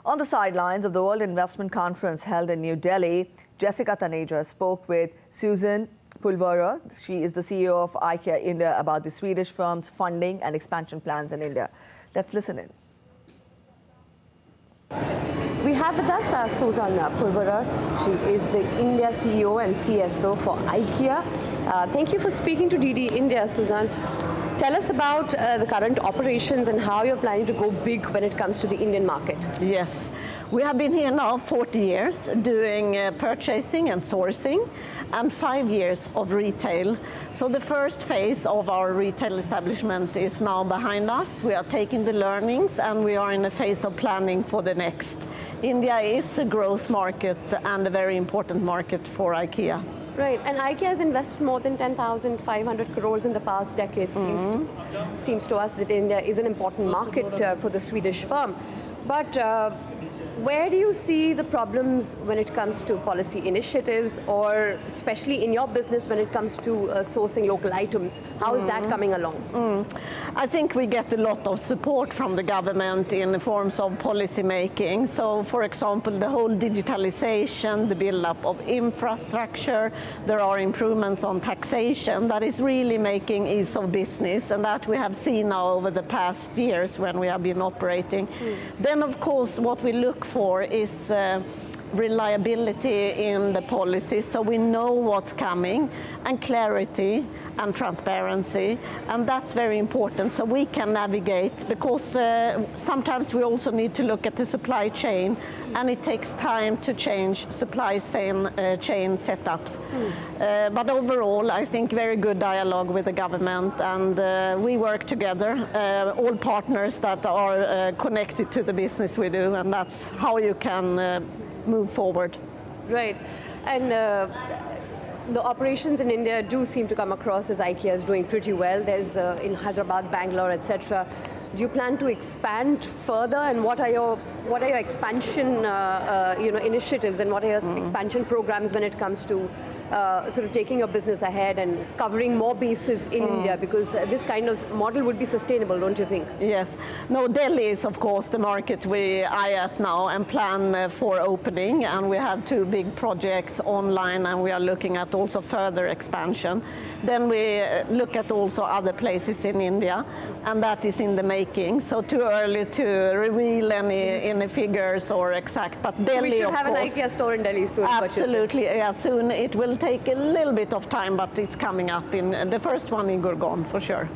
On the sidelines of the World Investment Conference held in New Delhi, Jessica Taneja spoke with Susanne Pulverer. She is the CEO of IKEA India about the Swedish firm's funding and expansion plans in India. Let's listen in. We have with us Susanne Pulverer. She is the India CEO and CSO for IKEA. Thank you for speaking to DD India, Susanne. Tell us about the current operations and how you're planning to go big when it comes to the Indian market. Yes, we have been here now 40 years doing purchasing and sourcing and 5 years of retail. So the first phase of our retail establishment is now behind us. We are taking the learnings and we are in a phase of planning for the next. India is a growth market and a very important market for IKEA. Right, and IKEA has invested more than 10,500 crores in the past decade. Seems to us that India is an important market for the Swedish firm. But where do you see the problems when it comes to policy initiatives, or especially in your business when it comes to sourcing local items? How is that coming along? I think we get a lot of support from the government in the forms of policy making. So, for example, the whole digitalization, the build-up of infrastructure, there are improvements on taxation that is really making ease of business, and that we have seen now over the past years when we have been operating. Then, of course, what we look for is reliability in the policy, so we know what's coming, and clarity and transparency, and that's very important so we can navigate, because sometimes we also need to look at the supply chain, and it takes time to change supply chain setups. But overall, I think very good dialogue with the government, and we work together, all partners that are connected to the business we do, and that's how you can move forward. Right, and the operations in India do seem to come across as IKEA is doing pretty well. There's in Hyderabad, Bangalore, etc. Do you plan to expand further, and what are your expansion initiatives, and what are your expansion programs when it comes to sort of taking your business ahead and covering more bases in India, because this kind of model would be sustainable, don't you think? Yes. No, Delhi is of course the market we eye at now and plan for opening, and we have 2 big projects online, and we are looking at also further expansion. Then we look at also other places in India, and that is in the making. So too early to reveal any figures or exact, but Delhi, we should have course, an IKEA store in Delhi soon. Absolutely, yeah, soon. It will take a little bit of time, but it's coming up in the first one in Gurgaon for sure.